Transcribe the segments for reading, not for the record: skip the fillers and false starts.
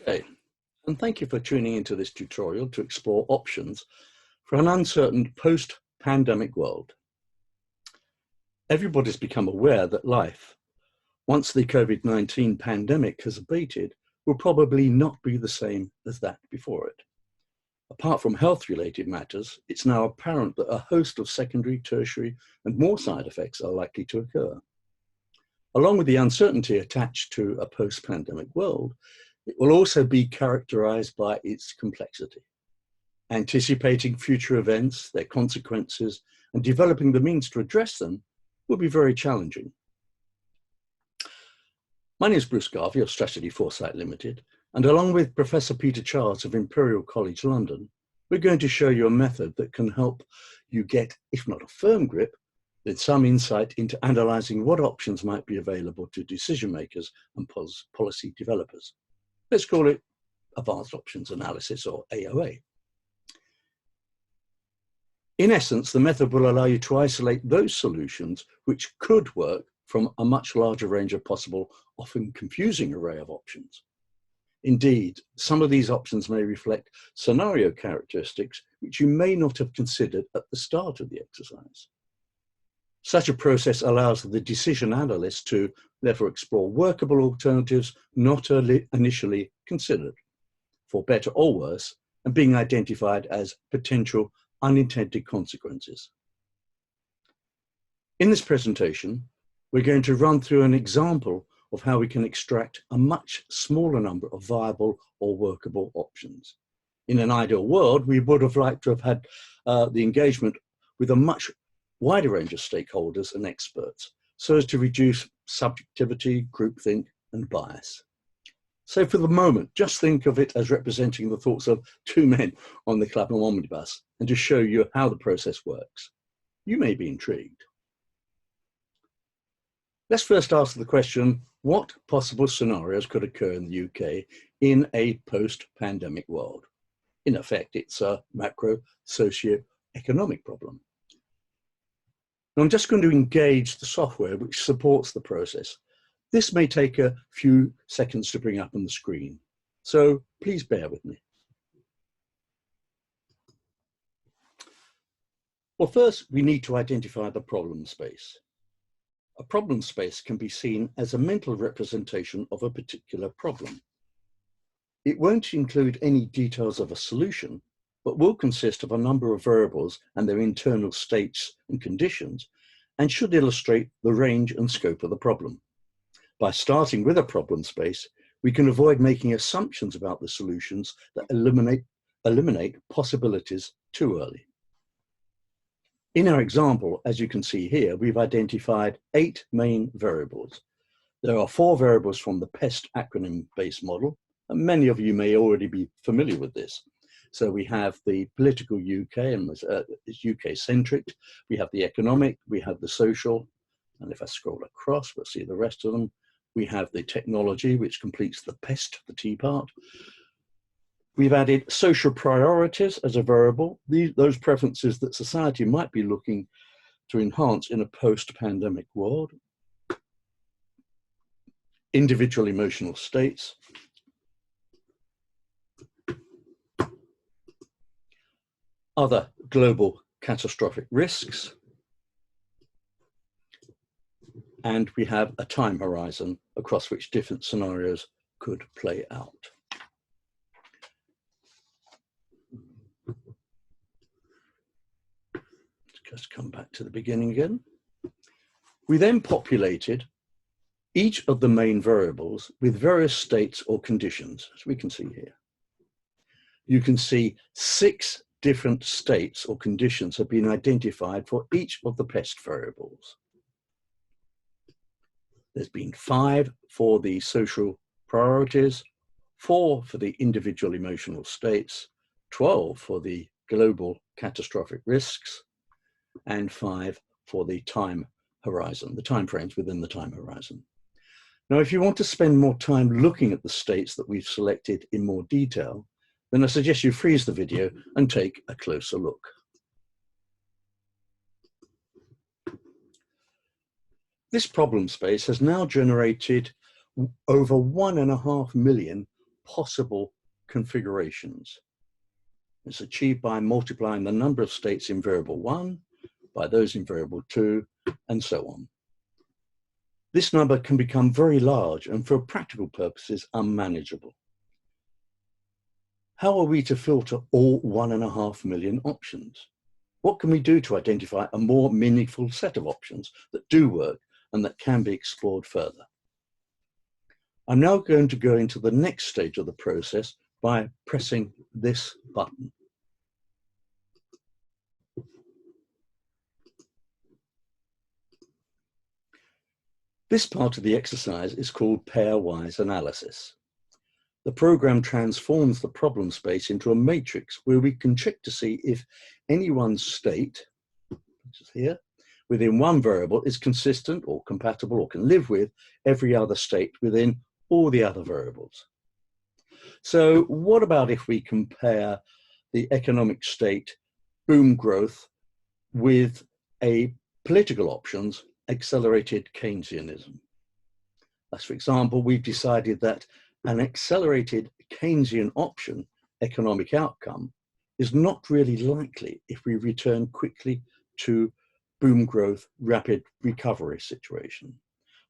Okay, and thank you for tuning into this tutorial to explore options for an uncertain post-pandemic world. Everybody's become aware that life, once the COVID-19 pandemic has abated, will probably not be the same as that before it. Apart from health-related matters, it's now apparent that a host of secondary, tertiary, and more side effects are likely to occur. Along with the uncertainty attached to a post-pandemic world, it will also be characterized by its complexity. Anticipating future events, their consequences, and developing the means to address them will be very challenging. My name is Bruce Garvey of Strategy Foresight Limited, and along with Professor Peter Charles of Imperial College London, we're going to show you a method that can help you get, if not a firm grip, then some insight into analysing what options might be available to decision makers and policy developers. Let's call it Advanced Options Analysis, or AOA. In essence, the method will allow you to isolate those solutions which could work from a much larger range of possible, often confusing array of options. Indeed, some of these options may reflect scenario characteristics which you may not have considered at the start of the exercise. Such a process allows the decision analyst to therefore explore workable alternatives not initially considered, for better or worse, and being identified as potential unintended consequences. In this presentation, we're going to run through an example of how we can extract a much smaller number of viable or workable options. In an ideal world, we would have liked to have had the engagement with a much wider range of stakeholders and experts, so as to reduce subjectivity, groupthink, and bias. So for the moment, just think of it as representing the thoughts of two men on the Clapham omnibus, and to show you how the process works. You may be intrigued. Let's first ask the question, what possible scenarios could occur in the UK in a post-pandemic world? In effect, it's a macro socio-economic problem. Now, I'm just going to engage the software which supports the process. This may take a few seconds to bring up on the screen, so please bear with me. Well, first, we need to identify the problem space. A problem space can be seen as a mental representation of a particular problem. It won't include any details of a solution, but will consist of a number of variables and their internal states and conditions, and should illustrate the range and scope of the problem. By starting with a problem space, we can avoid making assumptions about the solutions that eliminate possibilities too early. In our example, as you can see here, we've identified 8 main variables. There are 4 variables from the PEST acronym-based model, and many of you may already be familiar with this. So we have the political UK, and it's UK-centric. We have the economic, we have the social, and if I scroll across, we'll see the rest of them. We have the technology, which completes the PEST, the T part. We've added social priorities as a variable, those preferences that society might be looking to enhance in a post-pandemic world. Individual emotional states. Other global catastrophic risks. And we have a time horizon across which different scenarios could play out. Let's just come back to the beginning again. We then populated each of the main variables with various states or conditions, as we can see here. You can see 6 different states or conditions have been identified for each of the PEST variables. There's been 5 for the social priorities, 4 for the individual emotional states, 12 for the global catastrophic risks, and 5 for the time horizon, the time frames within the time horizon. Now, if you want to spend more time looking at the states that we've selected in more detail, then I suggest you freeze the video and take a closer look. This problem space has now generated over 1.5 million possible configurations. It's achieved by multiplying the number of states in variable 1 by those in variable 2, and so on. This number can become very large and for practical purposes unmanageable. How are we to filter all 1.5 million options? What can we do to identify a more meaningful set of options that do work and that can be explored further? I'm now going to go into the next stage of the process by pressing this button. This part of the exercise is called pairwise analysis. The program transforms the problem space into a matrix where we can check to see if any one state, which is here, within one variable is consistent or compatible or can live with every other state within all the other variables. So what about if we compare the economic state boom growth with a political options accelerated Keynesianism? Thus, for example, we've decided that an accelerated Keynesian option economic outcome is not really likely if we return quickly to boom growth, rapid recovery situation.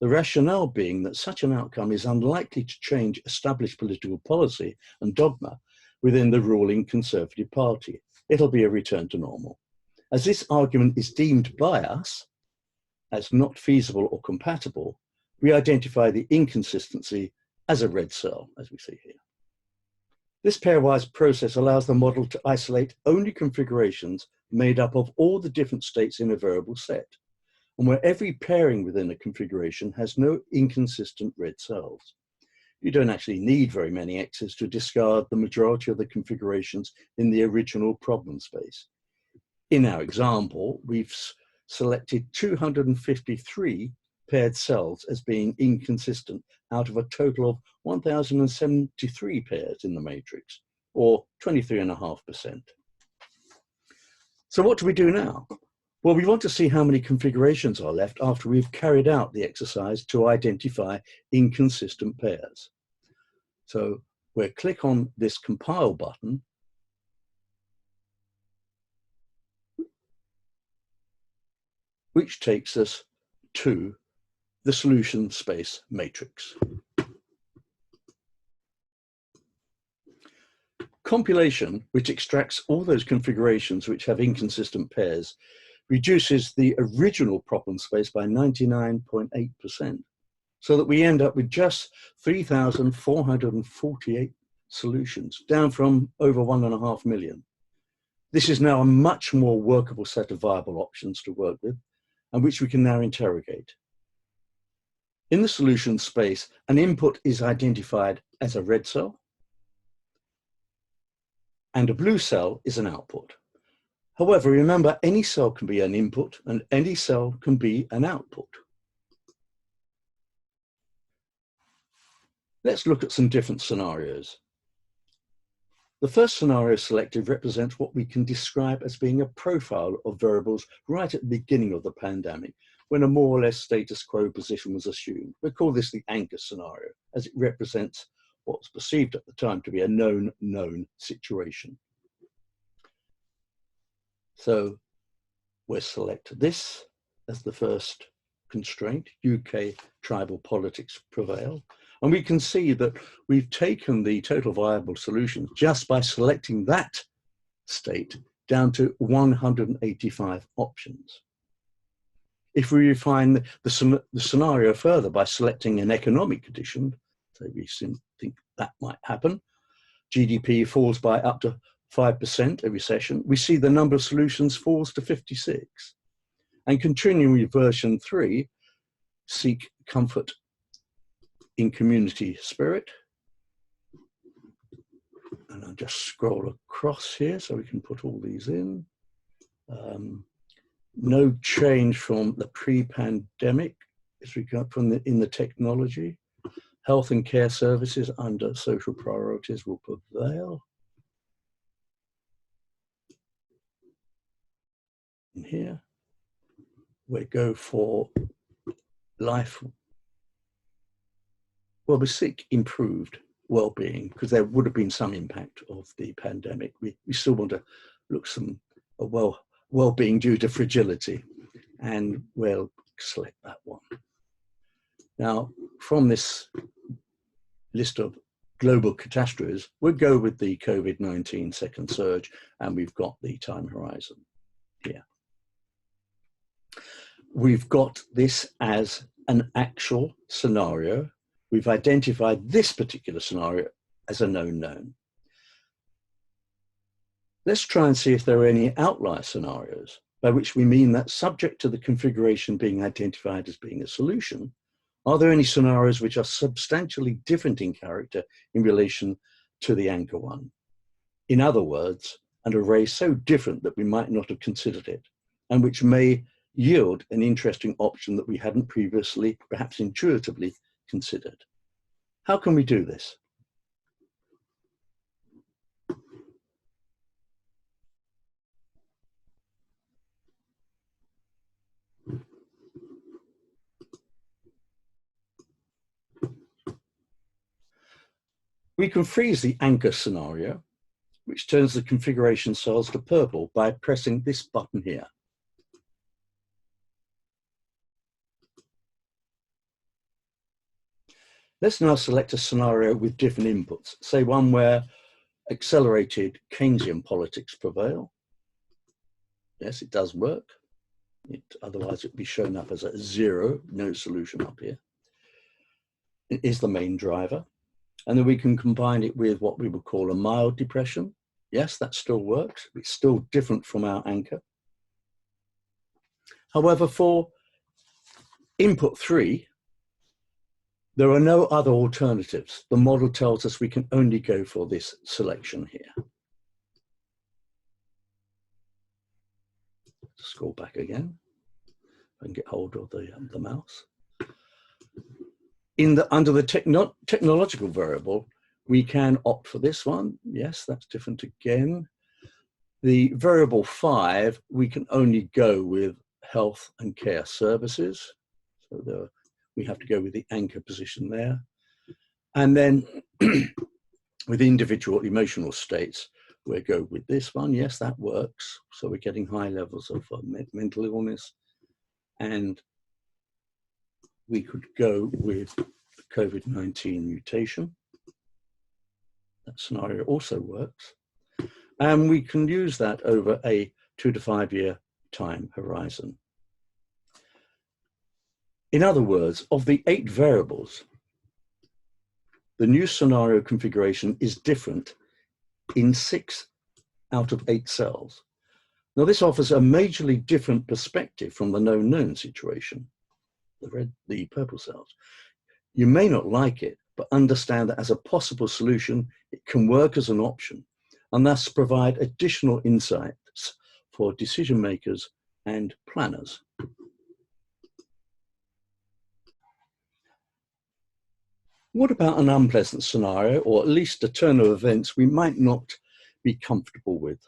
The rationale being that such an outcome is unlikely to change established political policy and dogma within the ruling Conservative Party. It'll be a return to normal. As this argument is deemed by us as not feasible or compatible, we identify the inconsistency as a red cell, as we see here. This pairwise process allows the model to isolate only configurations made up of all the different states in a variable set, and where every pairing within a configuration has no inconsistent red cells. You don't actually need very many X's to discard the majority of the configurations in the original problem space. In our example, we've selected 253 paired cells as being inconsistent out of a total of 1,073 pairs in the matrix, or 23.5%. So what do we do now? Well, we want to see how many configurations are left after we've carried out the exercise to identify inconsistent pairs. So we'll click on this compile button, which takes us to the solution space matrix. Compilation, which extracts all those configurations which have inconsistent pairs, reduces the original problem space by 99.8%, so that we end up with just 3,448 solutions, down from over 1.5 million. This is now a much more workable set of viable options to work with, and which we can now interrogate. In the solution space, an input is identified as a red cell, and a blue cell is an output. However, remember, any cell can be an input and any cell can be an output. Let's look at some different scenarios. The first scenario selected represents what we can describe as being a profile of variables right at the beginning of the pandemic, when a more or less status quo position was assumed. We call this the anchor scenario, as it represents what was perceived at the time to be a known situation. So we'll select this as the first constraint, UK tribal politics prevail. And we can see that we've taken the total viable solutions just by selecting that state down to 185 options. If we refine the scenario further by selecting an economic condition, so we think that might happen, GDP falls by up to 5%, a recession, we see the number of solutions falls to 56. And continuing with version 3, seek comfort in community spirit. And I'll just scroll across here so we can put all these in. No change from the pre-pandemic as we got in the technology. Health and care services under social priorities will prevail. And here we go for life. Well, we seek improved well-being, because there would have been some impact of the pandemic. We still want to look a well-being due to fragility, and we'll select that one. Now, from this list of global catastrophes, we'll go with the COVID-19 second surge, and we've got the time horizon here. We've got this as an actual scenario. We've identified this particular scenario as a known. Let's try and see if there are any outlier scenarios, by which we mean that subject to the configuration being identified as being a solution, are there any scenarios which are substantially different in character in relation to the anchor one? In other words, an array so different that we might not have considered it, and which may yield an interesting option that we hadn't previously, perhaps intuitively, considered. How can we do this? We can freeze the anchor scenario, which turns the configuration cells to purple by pressing this button here. Let's now select a scenario with different inputs, say one where accelerated Keynesian politics prevail. Yes, it does work. Otherwise, it would be shown up as a 0, no solution up here. It is the main driver. And then we can combine it with what we would call a mild depression. Yes, that still works. It's still different from our anchor. However, for input 3, there are no other alternatives. The model tells us we can only go for this selection here. Scroll back again. I can get hold of the mouse. Under the technological variable, we can opt for this one. Yes, that's different again. The variable 5, we can only go with health and care services. So we have to go with the anchor position there. And then with individual emotional states, we'll go with this one. Yes, that works. So we're getting high levels of mental illness. And we could go with COVID-19 mutation. That scenario also works. And we can use that over a 2 to 5 year time horizon. In other words, of the 8 variables, the new scenario configuration is different in 6 out of 8 cells. Now, this offers a majorly different perspective from the known situation, the purple cells. You may not like it, but understand that as a possible solution, it can work as an option and thus provide additional insights for decision makers and planners. What about an unpleasant scenario, or at least a turn of events we might not be comfortable with?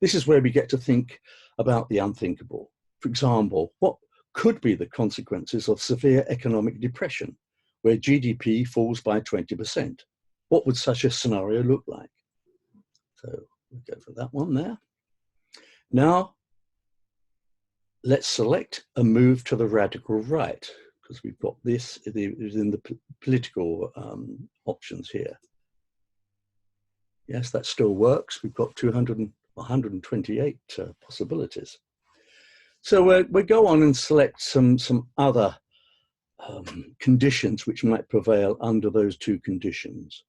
This is where we get to think about the unthinkable. For example, what could be the consequences of severe economic depression, where GDP falls by 20%? What would such a scenario look like? So we'll go for that one there. Now, let's select a move to the radical right, because we've got this in the political options here. Yes, that still works. We've got 128 possibilities. So we go on and select some other conditions which might prevail under those 2 conditions.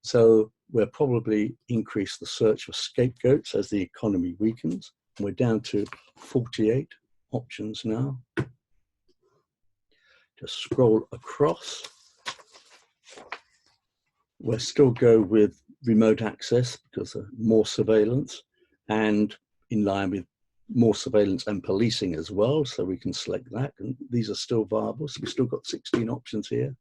So we'll probably increase the search for scapegoats as the economy weakens. We're down to 48 options now. Just scroll across. We'll still go with remote access because of more surveillance, and in line with more surveillance and policing as well, so we can select that, and these are still viable. So we've still got 16 options here.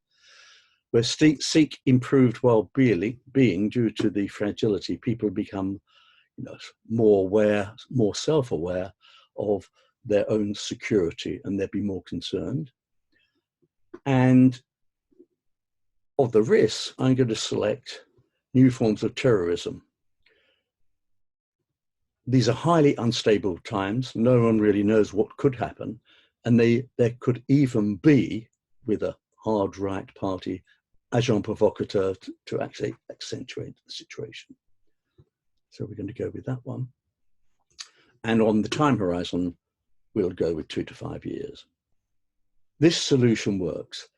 We'll seek improved well-being due to the fragility. People become, more aware, more self-aware of their own security, and they'll be more concerned. And Of the risks, I'm going to select new forms of terrorism. These are highly unstable times. No one really knows what could happen. And there could even be, with a hard right party, agent provocateur to actually accentuate the situation. So we're going to go with that one. And on the time horizon, we'll go with 2 to 5 years. This solution works.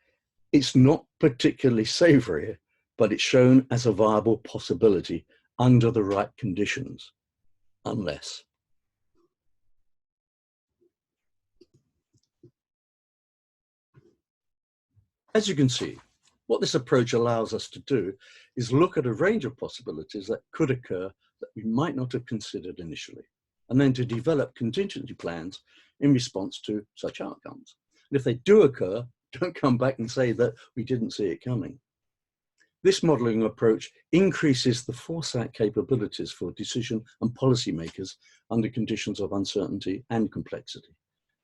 It's not particularly savory, but it's shown as a viable possibility under the right conditions, unless. As you can see, what this approach allows us to do is look at a range of possibilities that could occur that we might not have considered initially, and then to develop contingency plans in response to such outcomes. And if they do occur, don't come back and say that we didn't see it coming. This modeling approach increases the foresight capabilities for decision and policymakers under conditions of uncertainty and complexity,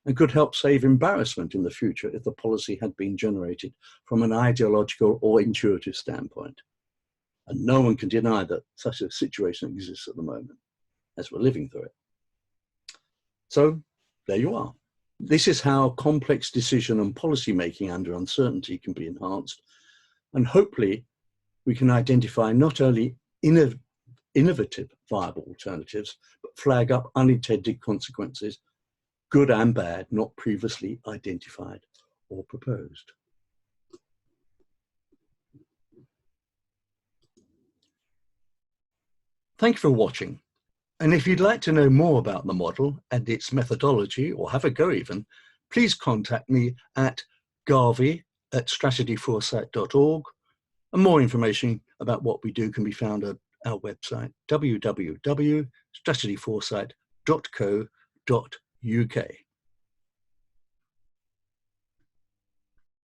and could help save embarrassment in the future if the policy had been generated from an ideological or intuitive standpoint. And no one can deny that such a situation exists at the moment, as we're living through it. So there you are. This is how complex decision and policy making under uncertainty can be enhanced. And hopefully we can identify not only innovative viable alternatives, but flag up unintended consequences, good and bad, not previously identified or proposed. Thank you for watching. And if you'd like to know more about the model and its methodology, or have a go even, please contact me at garvey@strategyforesight.org. And more information about what we do can be found at our website, www.strategyforesight.co.uk.